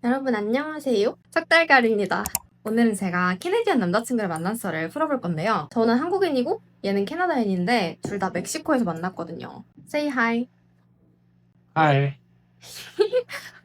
여러분 안녕하세요. 삭달가루입니다. 오늘은 제가 캐네디언 남자친구를 만난 썰을 풀어볼 건데요. 저는 한국인이고 얘는 캐나다인인데 둘 다 멕시코에서 만났거든요. Say hi. Hi.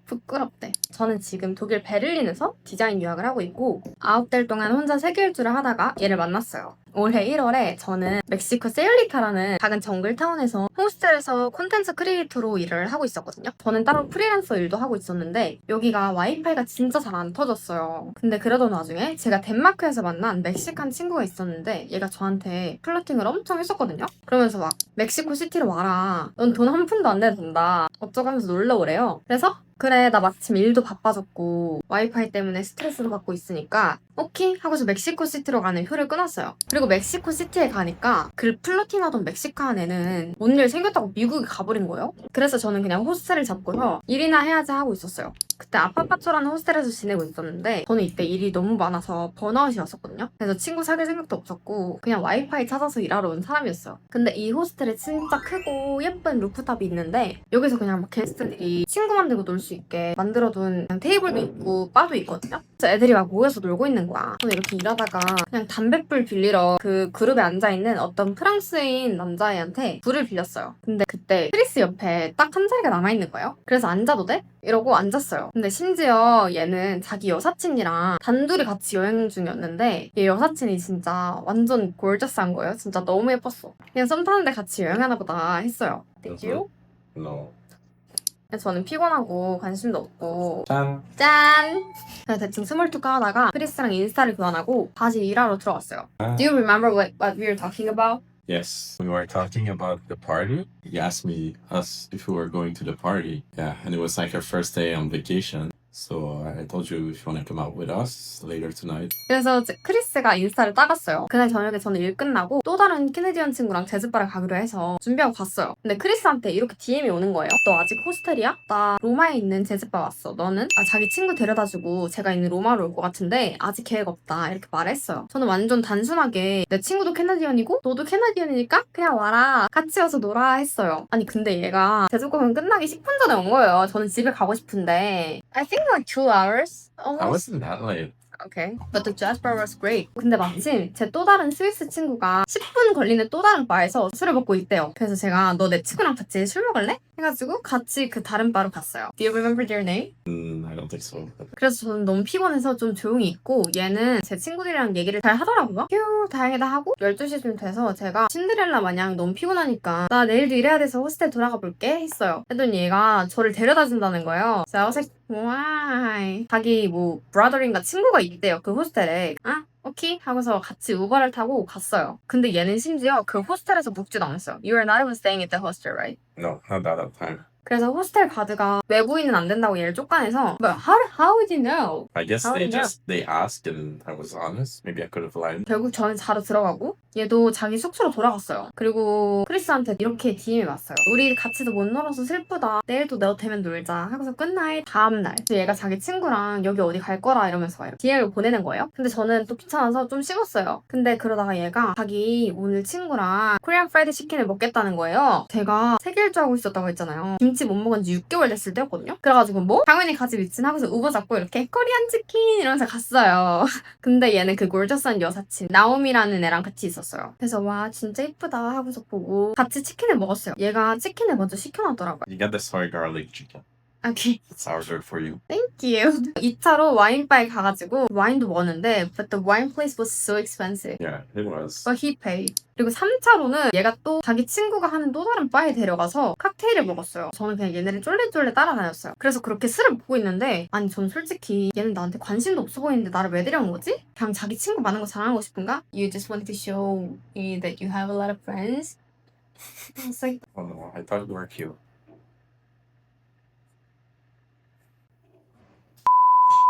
부끄럽대. 저는 지금 독일 베를린에서 디자인 유학을 하고 있고 9달 동안 혼자 세계 일주를 하다가 얘를 만났어요. 올해 1월에 저는 멕시코 세율리타라는 작은 정글타운에서 호스텔에서 콘텐츠 크리에이터로 일을 하고 있었거든요. 저는 따로 프리랜서 일도 하고 있었는데 여기가 와이파이가 진짜 잘 안 터졌어요. 근데 그러던 와중에 제가 덴마크에서 만난 멕시칸 친구가 있었는데 얘가 저한테 플러팅을 엄청 했었거든요. 그러면서 막 멕시코 시티로 와라. 넌 돈 한 푼도 안 내도 된다. 어쩌고 하면서 놀러 오래요. 그래서 그래 나 마침 일도 바빠졌고 와이파이 때문에 스트레스도 받고 있으니까 오케이 하고서 멕시코 시티로 가는 표를 끊었어요. 그리고 멕시코 시티에 가니까 그 플러팅하던 멕시칸 애는 뭔 일 생겼다고 미국에 가버린 거예요. 그래서 저는 그냥 호스텔을 잡고서 일이나 해야지 하고 있었어요. 그때 아파파초라는 호스텔에서 지내고 있었는데 저는 이때 일이 너무 많아서 번아웃이 왔었거든요. 그래서 친구 사귈 생각도 없었고 그냥 와이파이 찾아서 일하러 온 사람이었어요. 근데 이 호스텔에 진짜 크고 예쁜 루프탑이 있는데 여기서 그냥 막 게스트들이 친구 만들고 놀 수 있게 만들어둔 그냥 테이블도 있고 바도 있거든요. 그래서 애들이 막 모여서 놀고 있는 거야. 저는 이렇게 일하다가 그냥 담뱃불 빌리러 그 그룹에 앉아있는 어떤 프랑스인 남자애한테 불을 빌렸어요. 근데 그때 크리스 옆에 딱 한 자리가 남아있는 거예요. 그래서 앉아도 돼? 이러고 앉았어요. 근데 심지어 얘는 자기 여사친이랑 단둘이 같이 여행 중이었는데 얘 여사친이 진짜 완전 골저스한 거예요. 진짜 너무 예뻤어. 그냥 썸 타는데 같이 여행하나 보다 했어요. Did you? No. 저는 피곤하고 관심도 없고 짠. 짠! 그냥 대충 스몰토크 하다가 크리스랑 인스타를 교환하고 다시 일하러 들어갔어요. Do you remember what we were talking about? Yes, we were talking about the party. He asked us if we were going to the party. Yeah, and it was like our first day on vacation. So I told you if you want to come out with us later tonight. 그래서 크리스가 인스타를 따갔어요. 그날 저녁에 저는 일 끝나고 또 다른 캐네디언 친구랑 재즈바를 가기로 해서 준비하고 갔어요. 근데 크리스한테 이렇게 DM이 오는 거예요. 너 아직 호스텔이야? 나 로마에 있는 재즈바 왔어. 너는? 자기 친구 데려다주고 제가 있는 로마로 올 것 같은데 아직 계획 없다. 이렇게 말했어요. 저는 완전 단순하게 내 친구도 캐나디언이고 너도 캐나디언이니까 그냥 와라. 같이 와서 놀아 했어요. 아니 근데 얘가 제주공연 끝나기 10분 전에 온 거예요. 저는 집에 가고 싶은데 I think like 2 hours I almost. wasn't that late. Okay. But the jazz bar was great. 근데 마침 제 또 다른 스위스 친구가 10분 걸리는 또 다른 바에서 술을 먹고 있대요. 그래서 제가 너 내 친구랑 같이 술 먹을래? 해가지고 같이 그 다른 바로 갔어요. Do you remember their name? I don't think so. 그래서 저는 너무 피곤해서 좀 조용히 있고 얘는 제 친구들이랑 얘기를 잘 하더라고요. 휴 다행이다 하고 12시쯤 돼서 제가 신데렐라 마냥 너무 피곤하니까 나 내일도 일해야 돼서 호스텔 돌아가 볼게 했어요. 했더니 얘가 저를 데려다 준다는 거예요. 그래서 I was like, why? 자기 뭐 브라더인가 친구가 있대요. 그 호스텔에. 아? 오케이 하고서 같이 우버를 타고 갔어요. 근데 얘는 심지어 그 호스텔에서 묵지도 않았어요. You are not even staying at the hostel, right? No, not that time. 그래서 호스텔 가드가 외부인은 안 된다고 얘를 쫓아내서 But how would you know? I guess How they did you know? they asked and I was honest. Maybe I could have lied. 결국 저는 자러 들어가고 얘도 자기 숙소로 돌아갔어요. 그리고 크리스한테 이렇게 DM이 왔어요. 우리 같이도 못 놀아서 슬프다. 내일도 너 되면 놀자. 하고서 끝날 다음날 얘가 자기 친구랑 여기 어디 갈 거라 이러면서 와요. DM을 보내는 거예요. 근데 저는 또 귀찮아서 좀 식었어요. 근데 그러다가 얘가 자기 오늘 친구랑 코리안 프라이드 치킨을 먹겠다는 거예요. 제가 세계일주 하고 있었다고 했잖아요. 김치 못 먹은 지 6개월 됐을 때였거든요. 그래가지고 뭐? 당연히 같이 미친 하고서 우버 잡고 이렇게 코리안 치킨 이러면서 갔어요. 근데 얘는 그 골저스한 여사친 나옴이라는 애랑 같이 있었어요. 그래서 와 진짜 이쁘다 하고서 보고 같이 치킨을 먹었어요. 얘가 치킨을 먼저 시켜놨더라고요. You got the soy garlic chicken. 오케이. It's ordered for you. Thank you. 2차로 와인바에 가가지고 와인도 먹었는데 But the wine place was so expensive. Yeah, it was. But he paid. 그리고 3차로는 얘가 또 자기 친구가 하는 또 다른 바에 데려가서 칵테일을 먹었어요. 저는 그냥 얘네를 쫄래쫄래 따라다녔어요. 그래서 그렇게 술을 보고 있는데 아니 저는 솔직히 얘는 나한테 관심도 없어 보이는데 나를 왜 데려온 거지? 그냥 자기 친구 많은 거 자랑하고 싶은가? You just wanted to show me that you have a lot of friends? I was like, Oh no, I thought you were cute.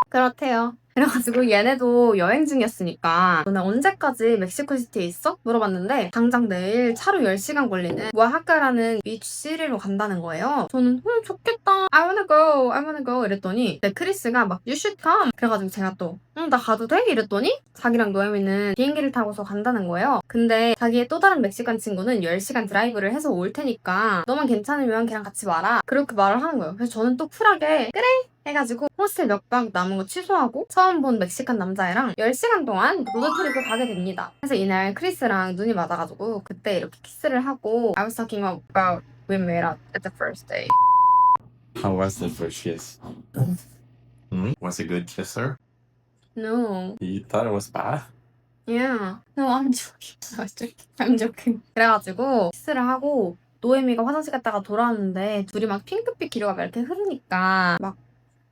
그렇대요. 그래가지고 얘네도 여행 중이었으니까 너네 언제까지 멕시코시티에 있어? 물어봤는데 당장 내일 차로 10시간 걸리는 오아하카라는 비치시리로 간다는 거예요. 저는 좋겠다. I wanna go. I wanna go. 이랬더니 크리스가 막 You should come. 그래가지고 제가 또 나 가도 돼? 이랬더니 자기랑 노에미는 비행기를 타고서 간다는 거예요. 근데 자기의 또 다른 멕시칸 친구는 10시간 드라이브를 해서 올 테니까 너만 괜찮으면 걔랑 같이 와라. 그렇게 말을 하는 거예요. 그래서 저는 또 쿨하게 그래 해가지고 호스텔 몇 박 남은 거 취소하고 처음 본 멕시칸 남자애랑 10시간 동안 로드트립을 가게 됩니다. 그래서 이날 크리스랑 눈이 맞아가지고 그때 이렇게 키스를 하고 I was talking about we met up at the first day. How was the first kiss? Was it good kisser? No. You thought it was bad? Yeah. No, I'm joking. I'm joking. 그래가지고 키스를 하고 노에미가 화장실 갔다가 돌아왔는데 둘이 막 핑크빛 기류가 막 이렇게 흐르니까 막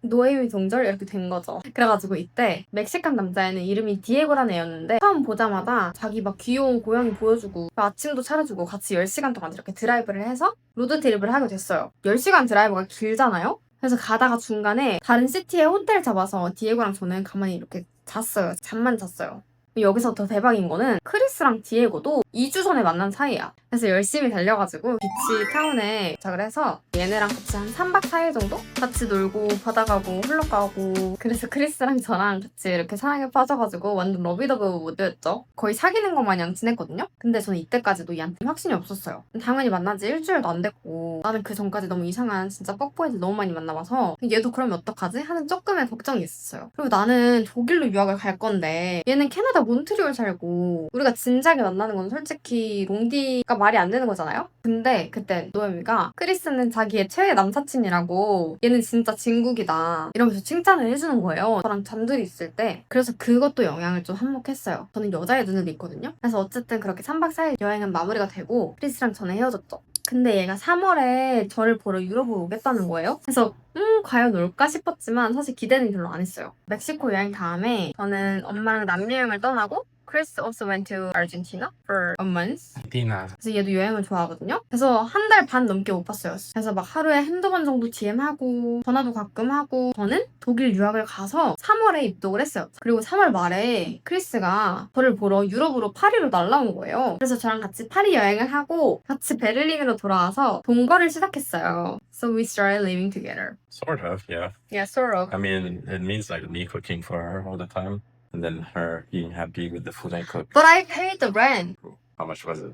노에미 동절 이렇게 된 거죠. 그래가지고 이때 멕시칸 남자애는 이름이 디에고라는 애였는데 처음 보자마자 자기 막 귀여운 고양이 보여주고 아침도 차려주고 같이 10시간 동안 이렇게 드라이브를 해서 로드트립을 하게 됐어요. 10시간 드라이브가 길잖아요? 그래서 가다가 중간에 다른 시티에 호텔 잡아서 디에고랑 저는 가만히 이렇게 잤어요. 잠만 잤어요. 여기서 더 대박인 거는 크리스랑 디에고도 2주 전에 만난 사이야. 그래서 열심히 달려가지고 비치 타운에 도착을 해서 얘네랑 같이 한 3박 4일 정도? 같이 놀고 바다 가고 홀로 가고 그래서 크리스랑 저랑 같이 이렇게 사랑에 빠져가지고 완전 러비더브 모드였죠. 거의 사귀는 것 마냥 지냈거든요? 근데 저는 이때까지도 얘한테 확신이 없었어요. 당연히 만난 지 일주일도 안 됐고 나는 그 전까지 너무 이상한 진짜 뻑보이들 너무 많이 만나봐서 얘도 그러면 어떡하지? 하는 조금의 걱정이 있었어요. 그리고 나는 독일로 유학을 갈 건데 얘는 캐나다 몬트리올 살고 우리가 진작에 만나는 건 솔직히 롱디가 말이 안 되는 거잖아요? 근데 그때 노엠이가 크리스는 자기의 최애 남사친이라고 얘는 진짜 진국이다 이러면서 칭찬을 해주는 거예요. 저랑 단둘이 있을 때. 그래서 그것도 영향을 좀 한몫했어요. 저는 여자의 눈을 믿거든요. 그래서 어쨌든 그렇게 3박 4일 여행은 마무리가 되고 크리스랑 저는 헤어졌죠. 근데 얘가 3월에 저를 보러 유럽으로 오겠다는 거예요. 그래서 과연 올까 싶었지만 사실 기대는 별로 안 했어요. 멕시코 여행 다음에 저는 엄마랑 남미 여행을 떠나고 Chris also went to Argentina for a month. Argentina. 그래서 얘도 여행을 좋아하거든요. 그래서 한 달 반 넘게 못 봤어요. 그래서 막 하루에 한두 번 정도 DM하고 전화도 가끔 하고 저는 독일 유학을 가서 3월에 입국을 했어요. 그리고 3월 말에 크리스가 저를 보러 유럽으로 파리로 날라온 거예요. 그래서 저랑 같이 파리 여행을 하고 같이 베를린으로 돌아와서 동거를 시작했어요. So we started living together. Sort of, yeah. Yeah, sort of. I mean, it means like me cooking for her all the time, and then her being happy with the food I cook. But I paid the rent. How much was it?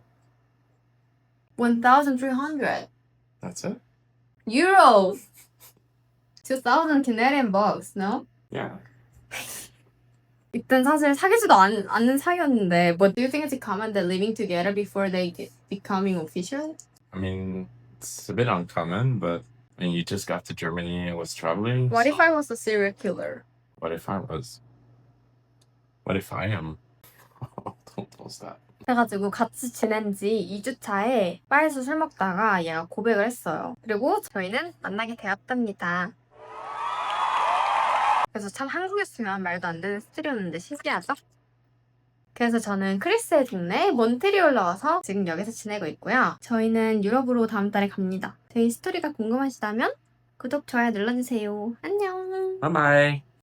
1,300 That's it? euros. 2,000 Canadian bucks, no? Yeah. 이땐 사실 사귀지도 않는 사이였는데 But do you think it's common that living together before they becoming official? I mean, it's a bit uncommon, but I mean, you just got to Germany and was traveling. What if I was a serial killer? What if I was? What if I am? Don't post that. 그래가지고 같이 지낸 지 2주 차에 바에서 술 먹다가 얘가 고백을 했어요. 그리고 저희는 만나게 되었답니다. 그래서 참 한국이었으면 말도 안 되는 스토리였는데 신기하죠? 그래서 저는 크리스의 동네 몬트리올로 와서 지금 여기서 지내고 있고요. 저희는 유럽으로 다음 달에 갑니다. 저희 스토리가 궁금하시다면 구독, 좋아요 눌러주세요. 안녕! Bye bye.